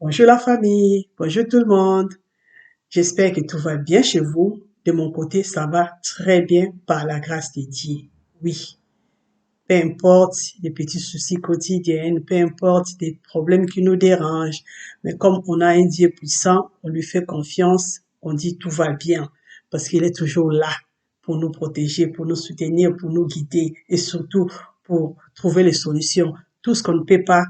Bonjour la famille, bonjour tout le monde. J'espère que tout va bien chez vous. De mon côté, ça va très bien par la grâce de Dieu. Oui, peu importe les petits soucis quotidiens, peu importe les problèmes qui nous dérangent, mais comme on a un Dieu puissant, on lui fait confiance, on dit tout va bien parce qu'il est toujours là pour nous protéger, pour nous soutenir, pour nous guider et surtout pour trouver les solutions. Tout ce qu'on ne peut pas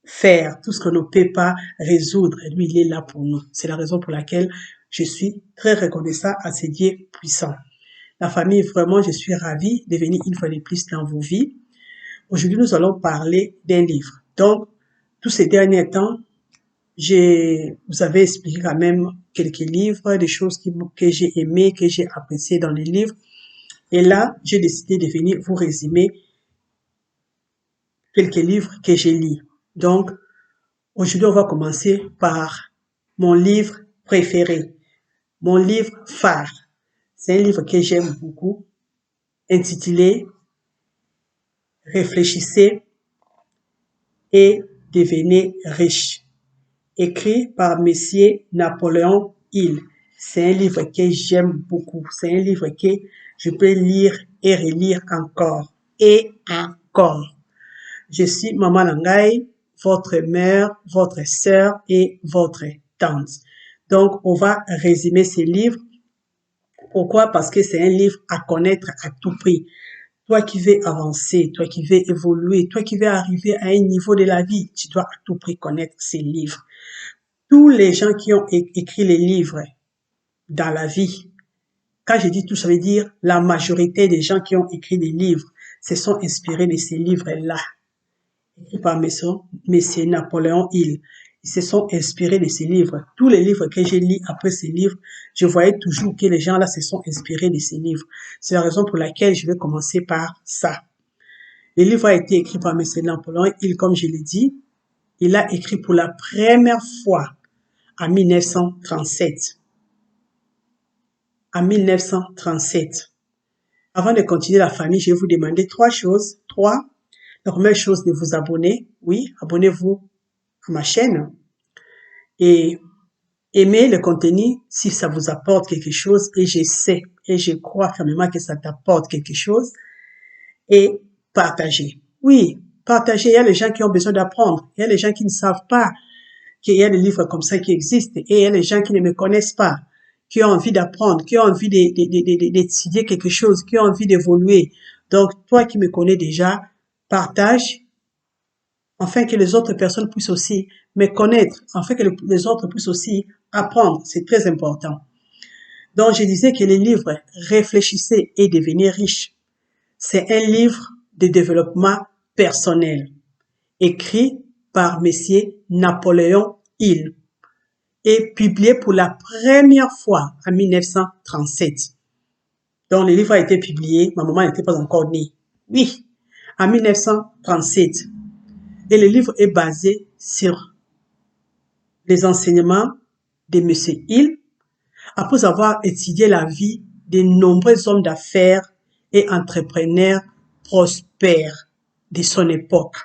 faire, tout ce qu'on ne peut pas résoudre. Et lui, il est là pour nous. C'est la raison pour laquelle je suis très reconnaissant à ce Dieu puissant. La famille, vraiment, je suis ravie de venir une fois de plus dans vos vies. Aujourd'hui, nous allons parler d'un livre. Donc, tous ces derniers temps, vous avez expliqué quand même quelques livres, des choses que j'ai aimées, que j'ai appréciées dans les livres. Et là, j'ai décidé de venir vous résumer quelques livres que j'ai lus. Donc, aujourd'hui, on va commencer par mon livre préféré, mon livre phare. C'est un livre que j'aime beaucoup, intitulé Réfléchissez et devenez riche, écrit par Monsieur Napoléon Hill. C'est un livre que j'aime beaucoup. C'est un livre que je peux lire et relire encore et encore. Je suis Maman Langai, votre mère, votre sœur et votre tante. Donc, on va résumer ces livres. Pourquoi? Parce que c'est un livre à connaître à tout prix. Toi qui veux avancer, toi qui veux évoluer, toi qui veux arriver à un niveau de la vie, tu dois à tout prix connaître ces livres. Tous les gens qui ont écrit les livres dans la vie, quand je dis tout, ça veut dire la majorité des gens qui ont écrit des livres se sont inspirés de ces livres-là, écrits par Monsieur Napoléon Hill. Ils se sont inspirés de ces livres. Tous les livres que j'ai lus après ces livres, je voyais toujours que les gens là se sont inspirés de ces livres. C'est la raison pour laquelle je vais commencer par ça. Le livre a été écrit par Monsieur Napoléon Hill, comme je l'ai dit. Il l'a écrit pour la première fois en 1937. En 1937. Avant de continuer la famille, je vais vous demander trois choses. La première chose, de vous abonner. Oui, abonnez-vous à ma chaîne et aimez le contenu si ça vous apporte quelque chose et je sais et je crois fermement que ça t'apporte quelque chose et partagez. Oui, partagez. Il y a les gens qui ont besoin d'apprendre. Il y a les gens qui ne savent pas qu'il y a des livres comme ça qui existent et il y a les gens qui ne me connaissent pas, qui ont envie d'apprendre, qui ont envie d'étudier quelque chose, qui ont envie d'évoluer. Donc, toi qui me connais déjà, partage afin que les autres personnes puissent aussi me connaître, afin que les autres puissent aussi apprendre. C'est très important. Donc, je disais que les livres Réfléchissez et devenir riche, c'est un livre de développement personnel, écrit par Monsieur Napoléon Hill et publié pour la première fois en 1937. Donc, le livre a été publié, ma maman n'était pas encore née. Oui, en 1937. Et le livre est basé sur les enseignements de M. Hill, après avoir étudié la vie de nombreux hommes d'affaires et entrepreneurs prospères de son époque.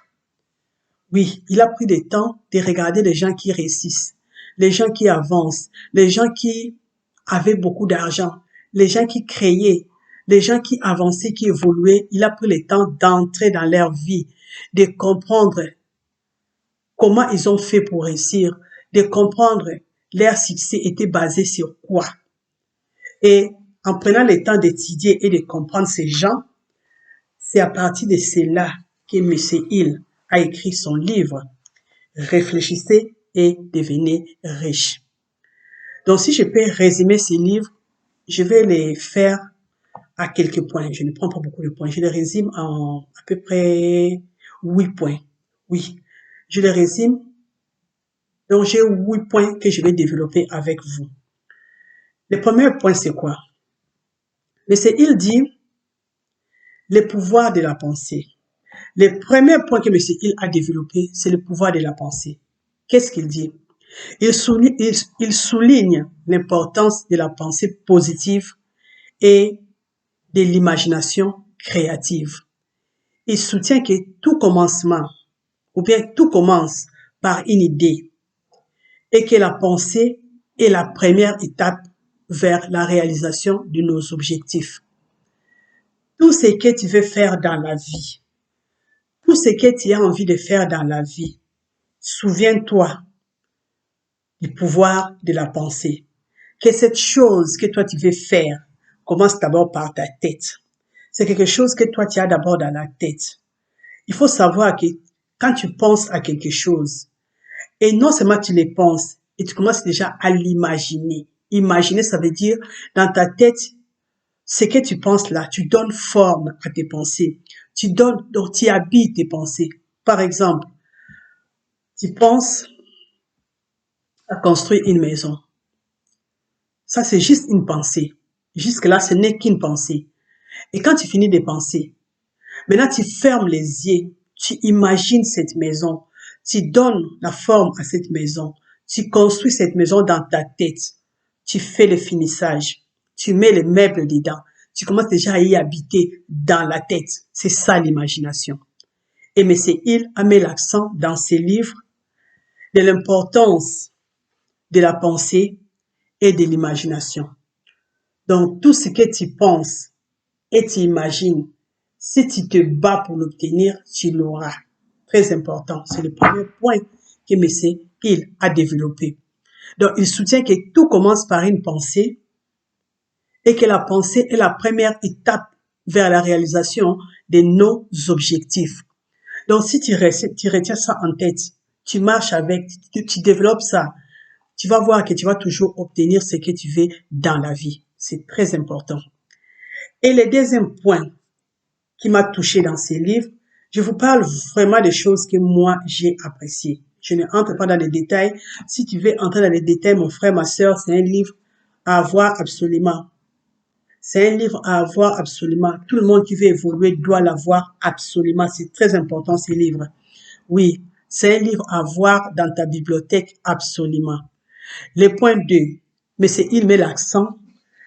Oui, il a pris le temps de regarder les gens qui réussissent, les gens qui avancent, les gens qui avaient beaucoup d'argent, les gens qui créaient, les gens qui avançaient, qui évoluaient. Il a pris le temps d'entrer dans leur vie, de comprendre comment ils ont fait pour réussir, de comprendre leur succès était basé sur quoi. Et en prenant le temps d'étudier et de comprendre ces gens, c'est à partir de cela que M. Hill a écrit son livre Réfléchissez et devenez riche. Donc, si je peux résumer ces livres, je vais les faire à quelques points. Je ne prends pas beaucoup de points. Je les résume en à peu près 8 points. Oui, je les résume. Donc, j'ai 8 points que je vais développer avec vous. Le premier point, c'est quoi? Mais c'est, il dit, le pouvoir de la pensée. Le premier point que M. Hill a développé, c'est le pouvoir de la pensée. Qu'est-ce qu'il dit? Il souligne l'importance de la pensée positive et de l'imagination créative. Il soutient que tout commencement, ou bien tout commence par une idée. et que la pensée est la première étape vers la réalisation de nos objectifs. Tout ce que tu veux faire dans la vie, tout ce que tu as envie de faire dans la vie, souviens-toi du pouvoir de la pensée. Que cette chose que toi tu veux faire commence d'abord par ta tête. C'est quelque chose que toi tu as d'abord dans la tête. Il faut savoir que quand tu penses à quelque chose, et non seulement tu le penses, et tu commences déjà à l'imaginer. Imaginer, ça veut dire, dans ta tête, ce que tu penses là, tu donnes forme à tes pensées. Donc tu habites tes pensées. Par exemple, tu penses à construire une maison. Ça, c'est juste une pensée. Jusque-là, ce n'est qu'une pensée. Et quand tu finis de penser, maintenant tu fermes les yeux, tu imagines cette maison, tu donnes la forme à cette maison, tu construis cette maison dans ta tête, tu fais le finissage, tu mets les meubles dedans, tu commences déjà à y habiter dans la tête. C'est ça l'imagination. Et M. Hill a mis l'accent dans ses livres de l'importance de la pensée et de l'imagination. Donc, tout ce que tu penses et tu imagines, si tu te bats pour l'obtenir, tu l'auras. Très important. C'est le premier point que M. Hill a développé. Donc, il soutient que tout commence par une pensée et que la pensée est la première étape vers la réalisation de nos objectifs. Donc, si tu retiens ça en tête, tu marches avec, tu développes ça, tu vas voir que tu vas toujours obtenir ce que tu veux dans la vie. C'est très important. Et le deuxième point qui m'a touché dans ces livres, je vous parle vraiment des choses que moi j'ai appréciées. Je ne entre pas dans les détails. Si tu veux entrer dans les détails, mon frère, ma sœur, c'est un livre à avoir absolument. C'est un livre à avoir absolument. Tout le monde qui veut évoluer doit l'avoir absolument. C'est très important, ces livres. Oui, c'est un livre à avoir dans ta bibliothèque absolument. Le point 2, mais il met l'accent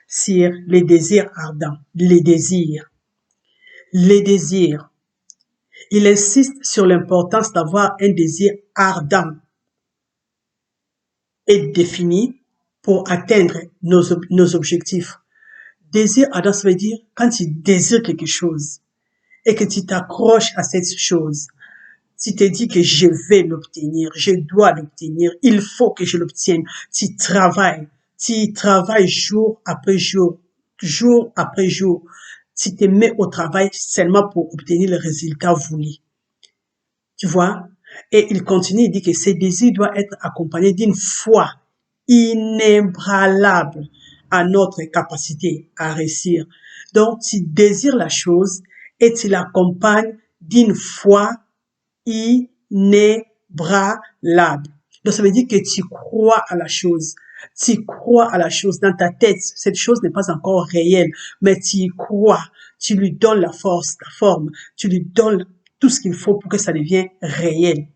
sur les désirs ardents. Les désirs. Les désirs. Il insiste sur l'importance d'avoir un désir ardent et défini pour atteindre nos objectifs. Désir ardent, ça veut dire quand tu désires quelque chose et que tu t'accroches à cette chose, tu te dis que je vais l'obtenir, je dois l'obtenir, il faut que je l'obtienne. Tu travailles jour après jour, jour après jour. Tu te mets au travail seulement pour obtenir le résultat voulu. Tu vois? Et il continue, il dit que ce désir doit être accompagné d'une foi inébranlable à notre capacité à réussir. Donc, tu désires la chose et tu l'accompagnes d'une foi inébranlable. Donc, ça veut dire que tu crois à la chose. Tu crois à la chose dans ta tête. Cette chose n'est pas encore réelle, mais tu y crois. Tu lui donnes la force, la forme. Tu lui donnes tout ce qu'il faut pour que ça devienne réel.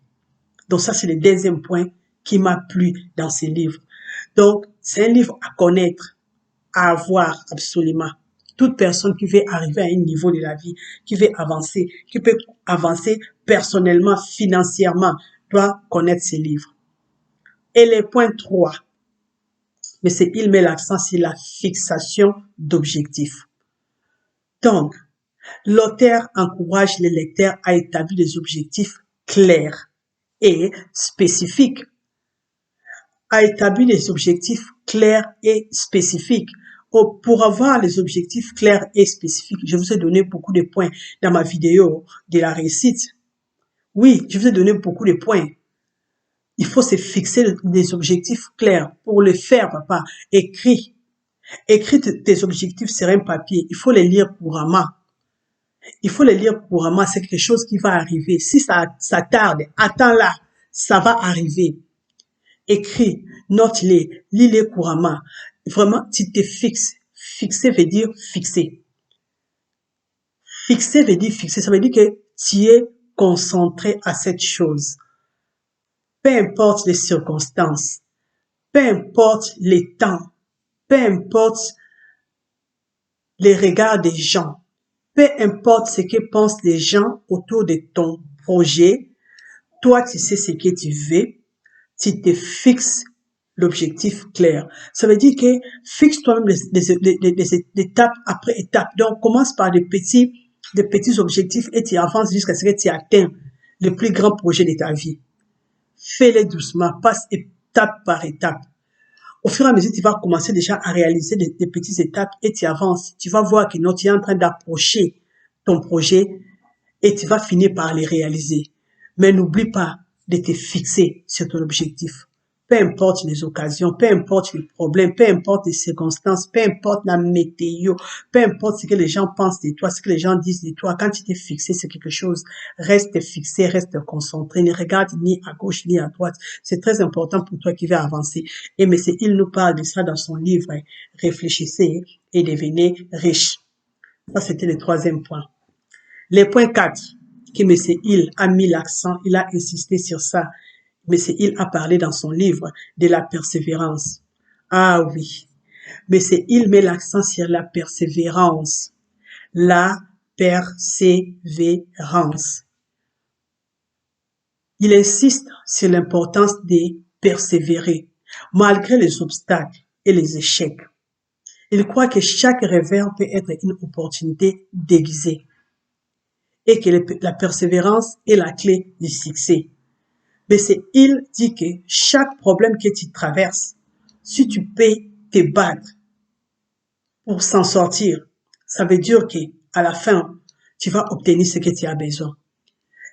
Donc ça, c'est le deuxième point qui m'a plu dans ces livres. Donc, c'est un livre à connaître, à avoir absolument. Toute personne qui veut arriver à un niveau de la vie, qui veut avancer, qui peut avancer personnellement, financièrement, doit connaître ces livres. Et le point 3, mais il met l'accent sur la fixation d'objectifs. Donc, l'auteur encourage les lecteurs à établir des objectifs clairs et spécifiques. À établir des objectifs clairs et spécifiques. Pour avoir les objectifs clairs et spécifiques, je vous ai donné beaucoup de points dans ma vidéo de la réussite. Oui, je vous ai donné beaucoup de points. Il faut se fixer des objectifs clairs. Pour le faire, papa, écris. Écris tes objectifs sur un papier. Il faut les lire couramment. Il faut les lire couramment. C'est quelque chose qui va arriver. Si ça tarde, attends-là. Ça va arriver. Écris, note-les, lis-les couramment. Vraiment, tu te fixes. Fixer veut dire fixer. Fixer veut dire fixer. Ça veut dire que tu es concentré à cette chose. Peu importe les circonstances, peu importe les temps, peu importe les regards des gens, peu importe ce que pensent les gens autour de ton projet, toi tu sais ce que tu veux, tu te fixes l'objectif clair. Ça veut dire que fixe toi-même les étapes après étapes. Donc, commence par des petits objectifs et tu avances jusqu'à ce que tu atteins le plus grand projet de ta vie. Fais-les doucement, passe étape par étape. Au fur et à mesure, tu vas commencer déjà à réaliser des petites étapes et tu avances. Tu vas voir que non, tu es en train d'approcher ton projet et tu vas finir par les réaliser. Mais n'oublie pas de te fixer sur ton objectif. Peu importe les occasions, peu importe les problèmes, peu importe les circonstances, peu importe la météo, peu importe ce que les gens pensent de toi, ce que les gens disent de toi, quand tu t'es fixé sur quelque chose, reste fixé, reste concentré, ne regarde ni à gauche ni à droite. C'est très important pour toi qui veux avancer. Et mais il nous parle de ça dans son livre, Réfléchissez et devenez riche. Ça, c'était le troisième point. Les points 4, que M. Hill a mis l'accent, il a insisté sur ça. M. Hill a parlé dans son livre de la persévérance. Ah oui, M. Hill met l'accent sur la persévérance. La persévérance. Il insiste sur l'importance de persévérer, malgré les obstacles et les échecs. Il croit que chaque revers peut être une opportunité déguisée et que la persévérance est la clé du succès. Mais il dit que chaque problème que tu traverses, si tu peux te battre pour s'en sortir, ça veut dire que à la fin, tu vas obtenir ce que tu as besoin.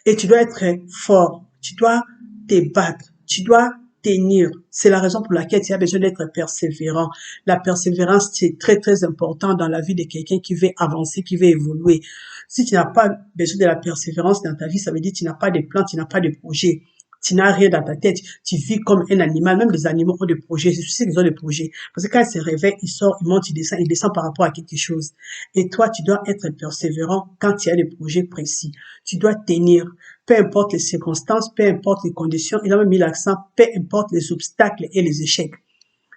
Et tu dois être fort, tu dois te battre, tu dois tenir. C'est la raison pour laquelle tu as besoin d'être persévérant. La persévérance, c'est très, très important dans la vie de quelqu'un qui veut avancer, qui veut évoluer. Si tu n'as pas besoin de la persévérance dans ta vie, ça veut dire que tu n'as pas de plan, tu n'as pas de projet. Tu n'as rien dans ta tête. Tu vis comme un animal. Même les animaux ont des projets. C'est sûr qu'ils ont des projets. Parce que quand ils se réveillent, ils sortent, ils montent, ils descendent par rapport à quelque chose. Et toi, tu dois être persévérant quand tu as des projets précis. Tu dois tenir. Peu importe les circonstances, peu importe les conditions. Il a même mis l'accent, peu importe les obstacles et les échecs.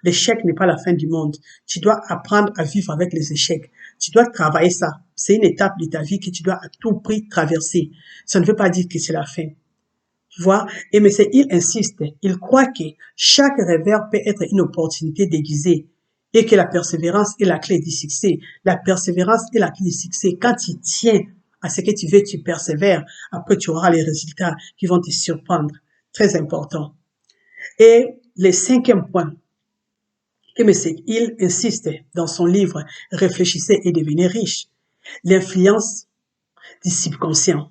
L'échec n'est pas la fin du monde. Tu dois apprendre à vivre avec les échecs. Tu dois travailler ça. C'est une étape de ta vie que tu dois à tout prix traverser. Ça ne veut pas dire que c'est la fin. Tu vois? Et mais il insiste. Il croit que chaque revers peut être une opportunité déguisée et que la persévérance est la clé du succès. La persévérance est la clé du succès. Quand tu tiens à ce que tu veux, tu persévères. Après, tu auras les résultats qui vont te surprendre. Très important. Et le cinquième point, que M. Hill insiste dans son livre « Réfléchissez et devenez riche », l'influence du subconscient.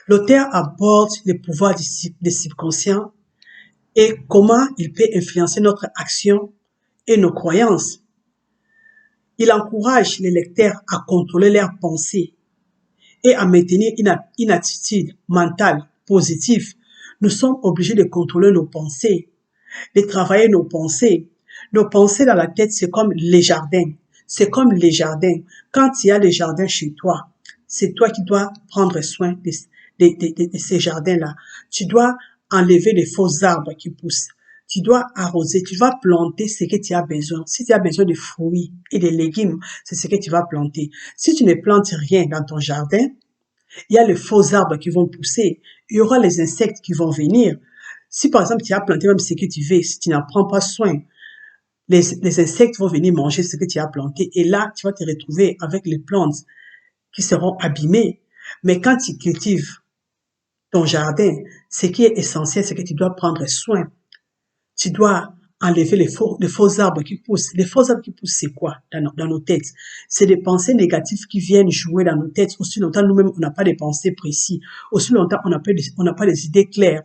L'auteur aborde le pouvoir du subconscient et comment il peut influencer notre action et nos croyances. Il encourage les lecteurs à contrôler leurs pensées et à maintenir une attitude mentale positive. Nous sommes obligés de contrôler nos pensées, de travailler nos pensées. Nos pensées dans la tête, c'est comme les jardins. C'est comme les jardins. Quand il y a des jardins chez toi, c'est toi qui dois prendre soin de ces jardins-là. Tu dois enlever les faux arbres qui poussent. Tu dois arroser, tu vas planter ce que tu as besoin. Si tu as besoin de fruits et de légumes, c'est ce que tu vas planter. Si tu ne plantes rien dans ton jardin, il y a les faux arbres qui vont pousser. Il y aura les insectes qui vont venir. Si par exemple tu as planté même ce que tu veux, si tu n'en prends pas soin, les insectes vont venir manger ce que tu as planté et là, tu vas te retrouver avec les plantes qui seront abîmées. Mais quand tu cultives ton jardin, ce qui est essentiel, c'est que tu dois prendre soin. Tu dois enlever les faux arbres qui poussent. Les faux arbres qui poussent, c'est quoi dans nos têtes? C'est des pensées négatives qui viennent jouer dans nos têtes. Aussi longtemps, nous-mêmes, on n'a pas des pensées précises. Aussi longtemps, on n'a pas des idées claires.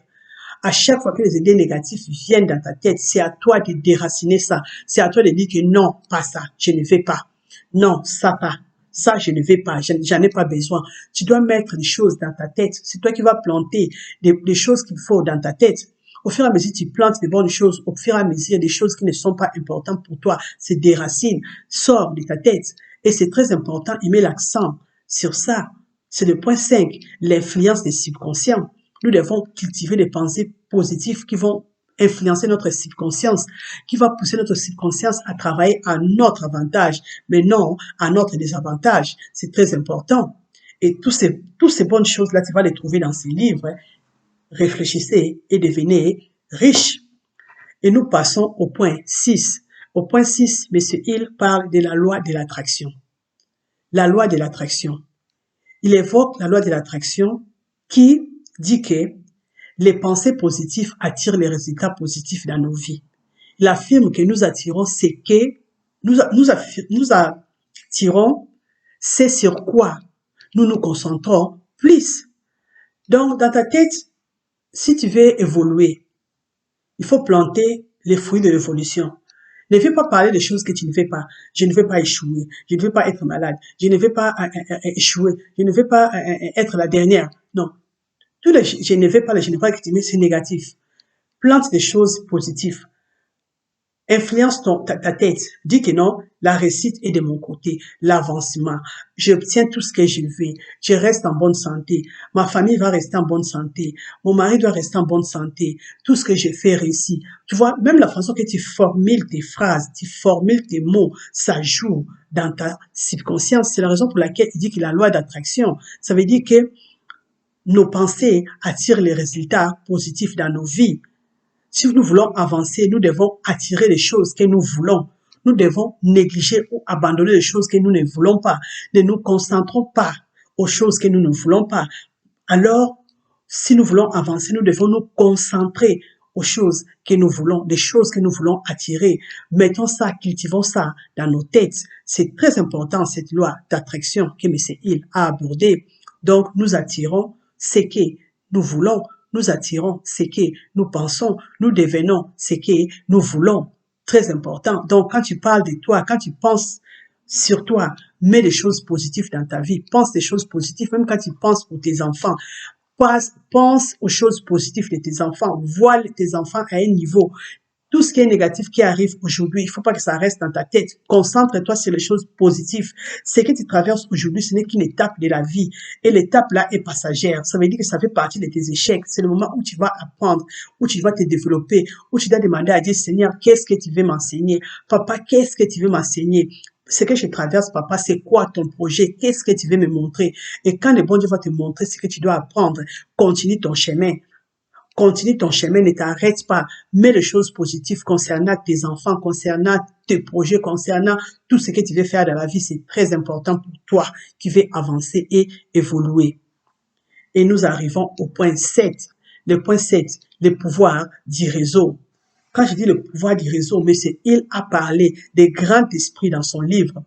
À chaque fois que les idées négatives viennent dans ta tête, c'est à toi de déraciner ça. C'est à toi de dire que non, pas ça, je ne vais pas. Non, ça pas. Ça, je ne vais pas, j'en ai pas besoin. Tu dois mettre des choses dans ta tête. C'est toi qui vas planter des choses qu'il faut dans ta tête. Au fur et à mesure, tu plantes des bonnes choses. Au fur et à mesure, des choses qui ne sont pas importantes pour toi, c'est des racines. Sors de ta tête. Et c'est très important, il met l'accent sur ça. C'est le point 5, l'influence des subconscients. Nous devons cultiver des pensées positives qui vont influencer notre subconscience, qui va pousser notre subconscience à travailler à notre avantage, mais non à notre désavantage. C'est très important. Et toutes ces bonnes choses-là, tu vas les trouver dans ces livres. Réfléchissez et devenez riche. Et nous passons au point 6. Au point 6, M. Hill parle de la loi de l'attraction. La loi de l'attraction. Il évoque la loi de l'attraction qui dit que les pensées positives attirent les résultats positifs dans nos vies. Il affirme que nous attirons ce que nous attirons, c'est sur quoi nous nous concentrons plus. Donc, dans ta tête, si tu veux évoluer, il faut planter les fruits de l'évolution. Ne veux pas parler des choses que tu ne veux pas. Je ne veux pas échouer. Je ne veux pas être malade. Je ne veux pas échouer. Je ne veux pas être la dernière. Non. Tout le je ne veux pas, je ne veux pas que tu mets, c'est négatif. Plante des choses positives. Influence ta tête. Dis que non, la réussite est de mon côté, l'avancement. J'obtiens tout ce que je veux. Je reste en bonne santé. Ma famille va rester en bonne santé. Mon mari doit rester en bonne santé. Tout ce que je fais réussit. Tu vois, même la façon que tu formules tes phrases, tu formules tes mots, ça joue dans ta subconscience. C'est la raison pour laquelle il dit que la loi d'attraction, ça veut dire que nos pensées attirent les résultats positifs dans nos vies. Si nous voulons avancer, nous devons attirer les choses que nous voulons. Nous devons négliger ou abandonner les choses que nous ne voulons pas. Ne nous concentrons pas aux choses que nous ne voulons pas. Alors, si nous voulons avancer, nous devons nous concentrer aux choses que nous voulons, des choses que nous voulons attirer. Mettons ça, cultivons ça dans nos têtes. C'est très important, cette loi d'attraction que M. Hill a abordée. Donc, nous attirons ce que nous voulons. Nous attirons ce que nous pensons, nous devenons ce que nous voulons. Très important. Donc, quand tu parles de toi, quand tu penses sur toi, mets des choses positives dans ta vie. Pense des choses positives, même quand tu penses pour tes enfants. Pense aux choses positives de tes enfants. Vois tes enfants à un niveau. Tout ce qui est négatif qui arrive aujourd'hui, il faut pas que ça reste dans ta tête. Concentre-toi sur les choses positives. Ce que tu traverses aujourd'hui, ce n'est qu'une étape de la vie. Et l'étape là est passagère. Ça veut dire que ça fait partie de tes échecs. C'est le moment où tu vas apprendre, où tu vas te développer, où tu dois demander à Dieu, Seigneur, qu'est-ce que tu veux m'enseigner? Papa, qu'est-ce que tu veux m'enseigner? Ce que je traverse, papa, c'est quoi ton projet? Qu'est-ce que tu veux me montrer? Et quand le bon Dieu va te montrer ce que tu dois apprendre, continue ton chemin. Continue ton chemin, ne t'arrête pas. Mets les choses positives concernant tes enfants, concernant tes projets, concernant tout ce que tu veux faire dans la vie. C'est très important pour toi qui veux avancer et évoluer. Et nous arrivons au point 7. Le point 7, le pouvoir du réseau. Quand je dis le pouvoir du réseau, mais il a parlé des grands esprits dans son livre.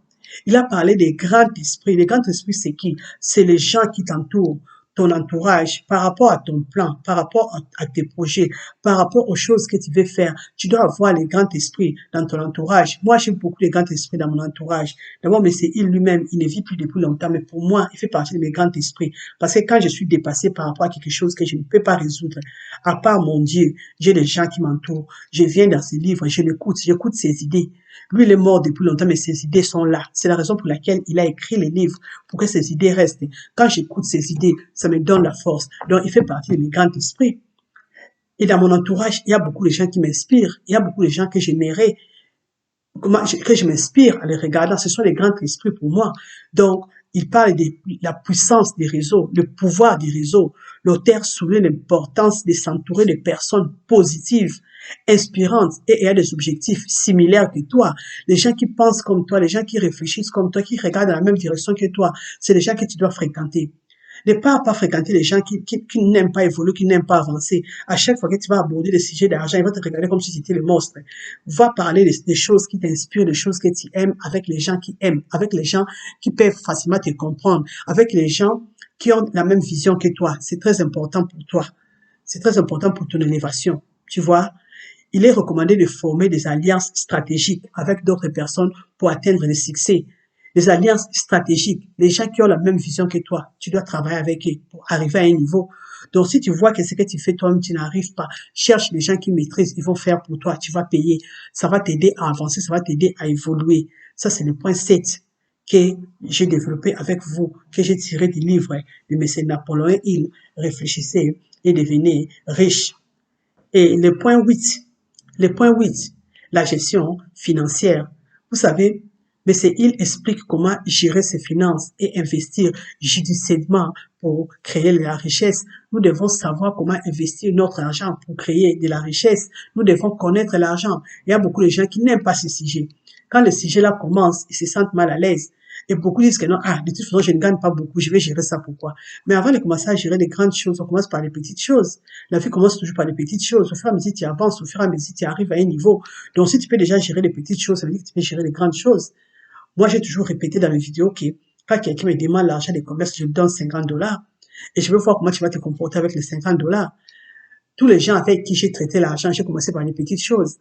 Il a parlé des grands esprits. Les grands esprits, c'est qui? C'est les gens qui t'entourent, ton entourage, par rapport à ton plan, par rapport à tes projets, par rapport aux choses que tu veux faire. Tu dois avoir les grands esprits dans ton entourage. Moi, j'ai beaucoup de grands esprits dans mon entourage. D'abord, mais c'est il lui-même, il ne vit plus depuis longtemps, mais pour moi, il fait partie de mes grands esprits. Parce que quand je suis dépassé par rapport à quelque chose que je ne peux pas résoudre, à part mon Dieu, j'ai des gens qui m'entourent. Je viens dans ses livres, je l'écoute, j'écoute ses idées. Lui, il est mort depuis longtemps, mais ses idées sont là. C'est la raison pour laquelle il a écrit les livres, pour que ses idées restent. Quand j'écoute ses idées, ça me donne la force. Donc, il fait partie de mes grands esprits. Et dans mon entourage, il y a beaucoup de gens qui m'inspirent. Il y a beaucoup de gens que j'aimerais, que je m'inspire en les regardant. Ce sont les grands esprits pour moi. Donc, il parle de la puissance des réseaux, le pouvoir des réseaux. L'auteur souligne l'importance de s'entourer de personnes positives, inspirantes et ayant des objectifs similaires que toi. Les gens qui pensent comme toi, les gens qui réfléchissent comme toi, qui regardent dans la même direction que toi, c'est les gens que tu dois fréquenter. Ne pas fréquenter les gens qui n'aiment pas évoluer, qui n'aiment pas avancer. À chaque fois que tu vas aborder le sujet d'argent, ils vont te regarder comme si c'était le monstre. Va parler des choses qui t'inspirent, des choses que tu aimes avec les gens qui aiment, avec les gens qui peuvent facilement te comprendre, avec les gens qui ont la même vision que toi. C'est très important pour toi. C'est très important pour ton élévation. Tu vois? Il est recommandé de former des alliances stratégiques avec d'autres personnes pour atteindre le succès. Des alliances stratégiques, les gens qui ont la même vision que toi, tu dois travailler avec eux pour arriver à un niveau. Donc, si tu vois que ce que tu fais toi-même, tu n'arrives pas, cherche les gens qui maîtrisent, ils vont faire pour toi, tu vas payer. Ça va t'aider à avancer, ça va t'aider à évoluer. Ça, c'est le point 7 que j'ai développé avec vous, que j'ai tiré du livre de M. Napoléon Hill, Réfléchissez et devenez riche. Et le point 8, la gestion financière. Vous savez, mais il explique comment gérer ses finances et investir judicieusement pour créer de la richesse. Nous devons savoir comment investir notre argent pour créer de la richesse. Nous devons connaître l'argent. Il y a beaucoup de gens qui n'aiment pas ce sujet. Quand le sujet là commence, ils se sentent mal à l'aise. Et beaucoup disent que non, de toute façon, je ne gagne pas beaucoup, je vais gérer ça pourquoi. Mais avant de commencer à gérer les grandes choses, on commence par les petites choses. La vie commence toujours par les petites choses. Au fur et à mesure que tu avances, au fur et à mesure que tu arrives à un niveau. Donc, si tu peux déjà gérer les petites choses, ça veut dire que tu peux gérer les grandes choses. Moi, j'ai toujours répété dans mes vidéos que quand quelqu'un me demande l'argent des commerces, je lui donne 50 dollars. Et je veux voir comment tu vas te comporter avec les 50 dollars. Tous les gens avec qui j'ai traité l'argent, j'ai commencé par les petites choses.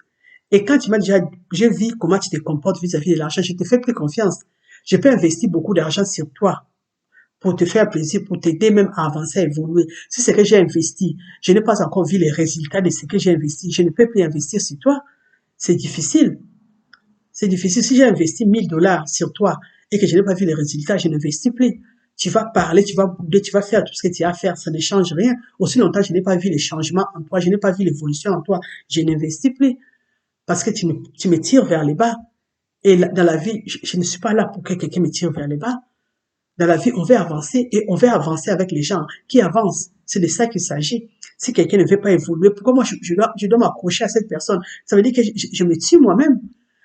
Et quand tu m'as déjà, j'ai vu comment tu te comportes vis-à-vis de l'argent, je te fais plus confiance. Je peux investir beaucoup d'argent sur toi pour te faire plaisir, pour t'aider même à avancer, à évoluer. Si c'est que j'ai investi, je n'ai pas encore vu les résultats de ce que j'ai investi, je ne peux plus investir sur toi. C'est difficile. C'est difficile. Si j'ai investi 1000 dollars sur toi et que je n'ai pas vu les résultats, je n'investis plus. Tu vas parler, tu vas bouder, tu vas faire tout ce que tu as à faire, ça ne change rien. Aussi longtemps, je n'ai pas vu les changements en toi, je n'ai pas vu l'évolution en toi, je n'investis plus. Parce que tu me tires vers les bas. Et dans la vie, je ne suis pas là pour que quelqu'un me tire vers les bas. Dans la vie, on veut avancer et on veut avancer avec les gens qui avancent. C'est de ça qu'il s'agit. Si quelqu'un ne veut pas évoluer, pourquoi moi je dois m'accrocher à cette personne? Ça veut dire que je me tue moi-même.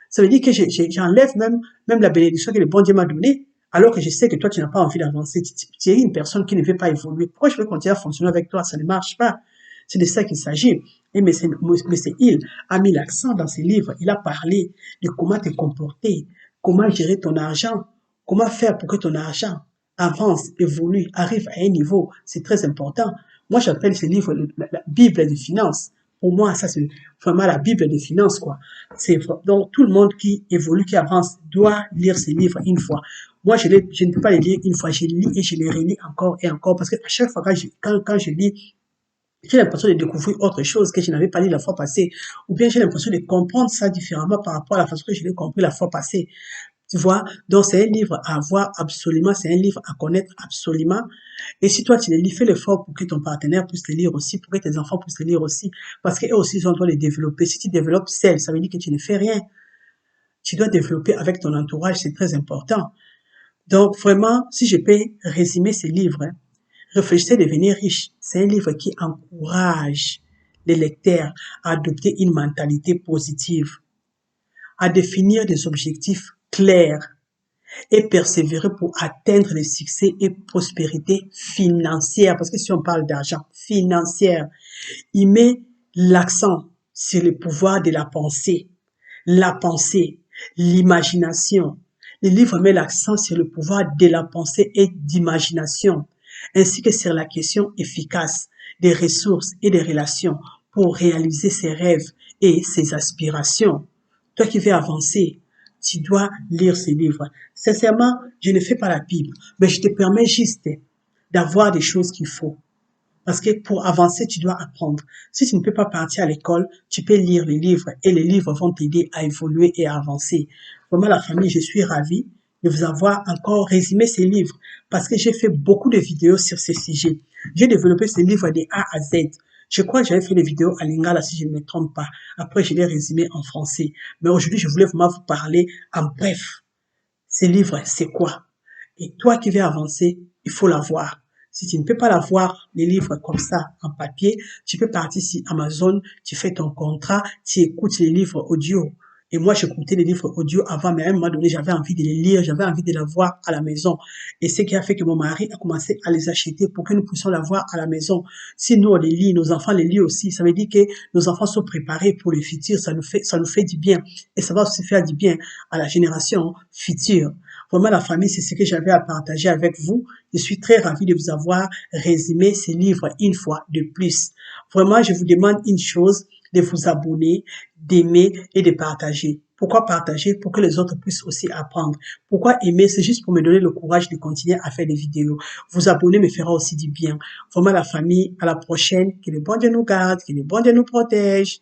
Ça veut dire que j'enlève même la bénédiction que le bon Dieu m'a donnée, alors que je sais que toi, tu n'as pas envie d'avancer. Tu es une personne qui ne veut pas évoluer. Pourquoi je vais continuer à fonctionner avec toi? Ça ne marche pas. C'est de ça qu'il s'agit. Et M. Hill a mis l'accent dans ses livres. Il a parlé de comment te comporter, comment gérer ton argent, comment faire pour que ton argent avance, évolue, arrive à un niveau. C'est très important. Moi, j'appelle ce livre la Bible des finances. Pour moi, ça, c'est vraiment la Bible des finances, quoi. Donc, tout le monde qui évolue, qui avance, doit lire ces livres une fois. Moi, je ne peux pas les lire une fois. Je les lis et je les relis encore et encore parce que à chaque fois quand je lis, j'ai l'impression de découvrir autre chose que je n'avais pas lu la fois passée, ou bien j'ai l'impression de comprendre ça différemment par rapport à la façon que je l'ai compris la fois passée. Tu vois? Donc, c'est un livre à voir absolument, c'est un livre à connaître absolument. Et si toi, tu le lis, fais l'effort pour que ton partenaire puisse le lire aussi, pour que tes enfants puissent le lire aussi. Parce qu'eux aussi, ils ont droit de les développer. Si tu développes seul, ça veut dire que tu ne fais rien. Tu dois développer avec ton entourage, c'est très important. Donc, vraiment, si je peux résumer ce livre, hein, Réfléchissez devenir riche, c'est un livre qui encourage les lecteurs à adopter une mentalité positive, à définir des objectifs clairs et persévérer pour atteindre le succès et prospérité financière. Parce que si on parle d'argent financière, il met l'accent sur le pouvoir de la pensée, l'imagination. Le livre met l'accent sur le pouvoir de la pensée et d'imagination, ainsi que sur la question efficace des ressources et des relations pour réaliser ses rêves et ses aspirations. Toi qui veux avancer, tu dois lire ces livres. Sincèrement, je ne fais pas la Bible, mais je te permets juste d'avoir des choses qu'il faut. Parce que pour avancer, tu dois apprendre. Si tu ne peux pas partir à l'école, tu peux lire les livres et les livres vont t'aider à évoluer et à avancer. Vraiment, la famille, je suis ravie de vous avoir encore résumé ces livres parce que j'ai fait beaucoup de vidéos sur ces sujets. J'ai développé ces livres de A à Z. Je crois que j'avais fait des vidéos à Lingala si je ne me trompe pas. Après, je l'ai résumé en français. Mais aujourd'hui, je voulais vraiment vous parler en bref. Ces livres, c'est quoi? Et toi qui veux avancer, il faut l'avoir. Si tu ne peux pas l'avoir, les livres comme ça, en papier, tu peux partir sur Amazon, tu fais ton contrat, tu écoutes les livres audio. Et moi, j'écoutais les livres audio avant, mais à un moment donné, j'avais envie de les lire, j'avais envie de les voir à la maison. Et ce qui a fait que mon mari a commencé à les acheter pour que nous puissions la voir à la maison. Si nous, on les lit, nos enfants les lisent aussi. Ça veut dire que nos enfants sont préparés pour le futur. Ça nous fait du bien. Et ça va aussi faire du bien à la génération future. Vraiment, la famille, c'est ce que j'avais à partager avec vous. Je suis très ravie de vous avoir résumé ces livres une fois de plus. Vraiment, je vous demande une chose, de vous abonner, d'aimer et de partager. Pourquoi partager? Pour que les autres puissent aussi apprendre. Pourquoi aimer? C'est juste pour me donner le courage de continuer à faire des vidéos. Vous abonner me fera aussi du bien. Vraiment, la famille, à la prochaine. Que le bon Dieu nous garde, que le bon Dieu nous protège.